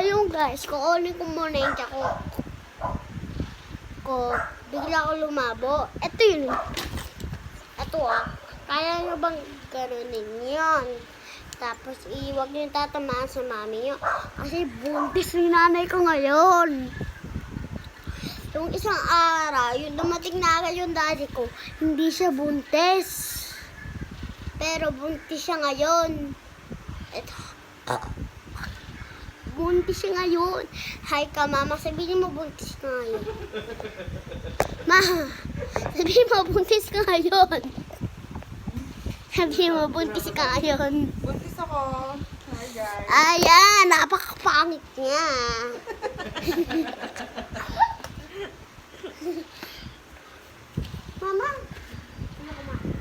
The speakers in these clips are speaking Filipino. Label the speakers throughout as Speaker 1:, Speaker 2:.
Speaker 1: ayun guys, kukunin ko muna yung tsako ko. Bigla ko lumabo. Ito yun. Ito kaya nyo bang ganunin yun? Tapos iwag nyo tatamaan sa mami nyo. Kasi buntis yung nanay ko ngayon. Yung isang araw, yung dumating na agad yung daddy ko, hindi siya buntis. Pero buntis siya ngayon. Ito. Buntis siya ngayon. Hi ka, mama. Sabihin mo buntis ka ngayon. Ma, sabihin mo buntis ka ngayon. Sabihin mo buntis ka ngayon.
Speaker 2: Buntis ako. Hi guys.
Speaker 1: Ayan, napakapangit niya. Mama, sino kumain?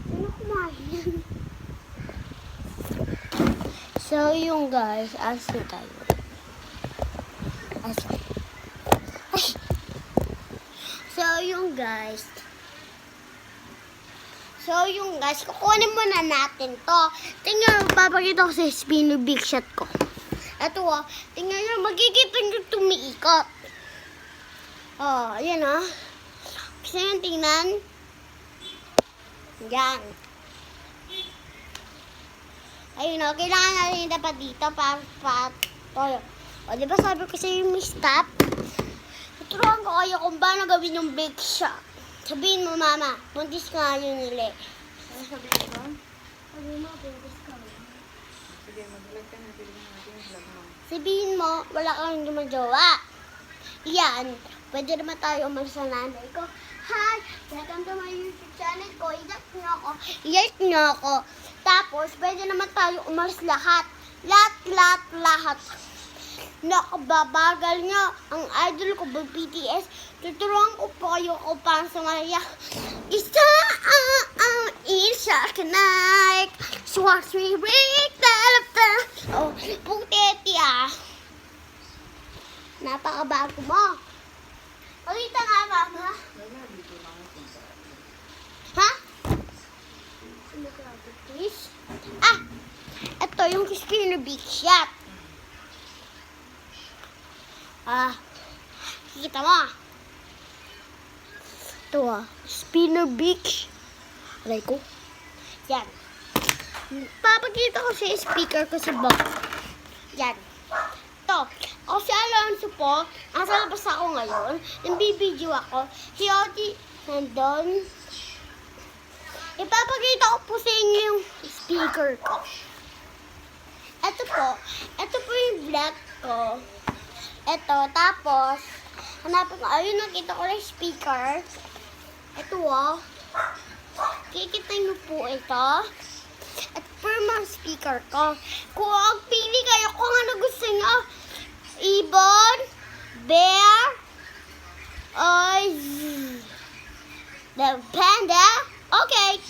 Speaker 1: Sino kumain? So, yung guys, ask na tayo. Ask. Ay! So, yung guys, kukunin muna natin to. Tingnan, papakita ko sa spinner big shot ko. Ito tingnan nyo, magkikita nyo tumiikot. Ayan Gusto nyo tingnan? Yan. Ayun kailangan natin dapat dito para toyo. Diba sabi ko sa'yo yung stop? Tuturuan ko kayo kung paano gawin yung big shot. Sabihin mo, mama, buntis ka nga yun nila.
Speaker 2: Ano sabihin ko?
Speaker 1: Sabihin mo, buntis ka nga.
Speaker 2: Sige, mag-vlog ka na. Tignan natin yung vlog mo.
Speaker 1: Sabihin mo, wala kang gumajowa. Yan. Pwede naman tayo umalis sa nanay ko. Hi! Welcome to my YouTube channel ko. I-like nyo ako. Tapos, pwede naman tayo umalis lahat. Lahat. Nakababagal nga ang idol ko by BTS. Tuturuan ko po kayo kung paano sumaya. Isa isa kanak. Swat me break talapa. Puteti napakabago mo. Pakita nga, mama. Ha? Please. Ito yung spinner big shot. Kita mo. Ito spinner big. Aray ko. Yan. Papakita ko sa speaker ko sa box. Yan. Ito. Ako si Alonso po. Nasa labas ako ngayon. Nambibideo ako. Si Oti nandun. Ipapakita ko po sa inyo yung speaker ko. Ito po yung vlog ko. Ito, tapos, hanapin ko, ayun, nakita ko yung speaker. Ito kikita nyo po ito. At po yung mga speaker ko. Kung pili kayo kung ano gusto nyo, ibon, bear, the panda. Okay.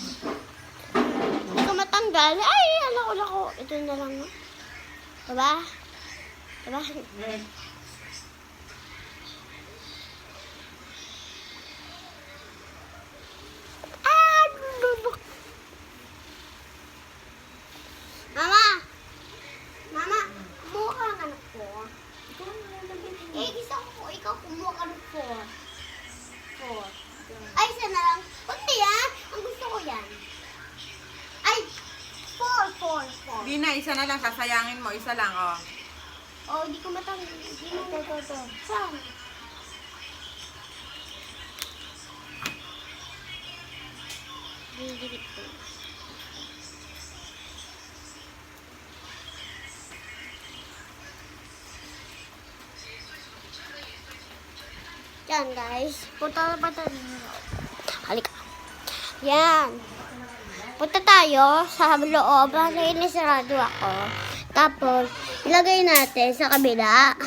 Speaker 1: Hindi ko matanggal. Ay, alako. Ito na lang. Diba? Mama, kumuha ka ng anak ko. Isa ko, ikaw kumuha ka ng 4. Ay, isa na lang. Kunti yan. Ang gusto ko yan. Ay, 4.
Speaker 2: Di na, isa na lang. Sasayangin mo. Isa lang,
Speaker 1: Hindi ko matanggal. Ito. Saan? Didikit ko. Yan guys. Punta tayo. Halika. Yan. Punta tayo sa loob. Kasi inisarado ako. Tapos, ilagay natin sa kabila.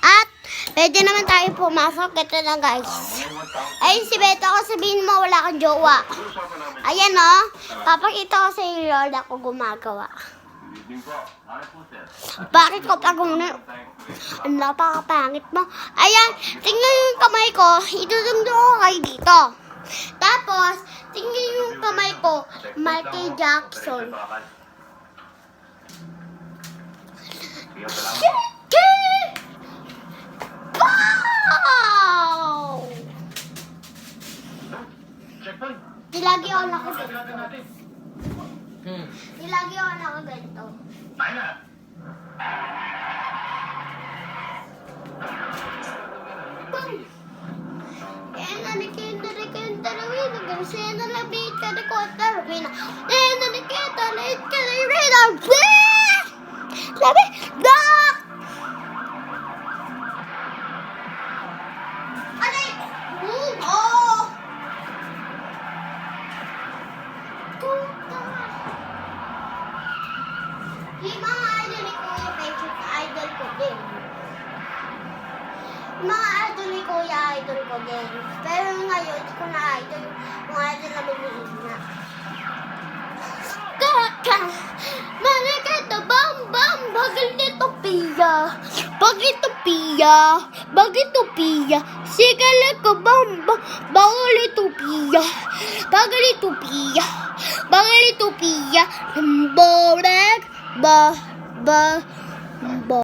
Speaker 1: At, pwede naman tayo pumasok. Ito na guys. Ayun si Beto ko, sabihin mo wala kang jowa. Ayan papakita ko sa iyo ako gumagawa. Bakit ko pa gumagawa? Ang napakapangit mo. Ayan, tingnan yung kamay ko. Idudungdo ko kayo dito. Tapos, tingnan yung kamay ko. Michael Jackson. Sabi! Sabi! Dak! Aray! Oh! Tuta! Yung mga idol ni Kuya Pechot, idol ko din. Yung mga idol ni Kuya, idol ko din. Pero ngayon, hindi ko na idol. Mga idol na bumili na. Kaka! Malakata! Bam! Bam! Bagay nito, Pia! Bagay to, Pia! Bagay to, Pia! Sigala ko, bam! Bam! Bagay nito, Pia! Bagay nito, Pia! Bagay nito, Pia! Borek! Ba! Ba! Ba!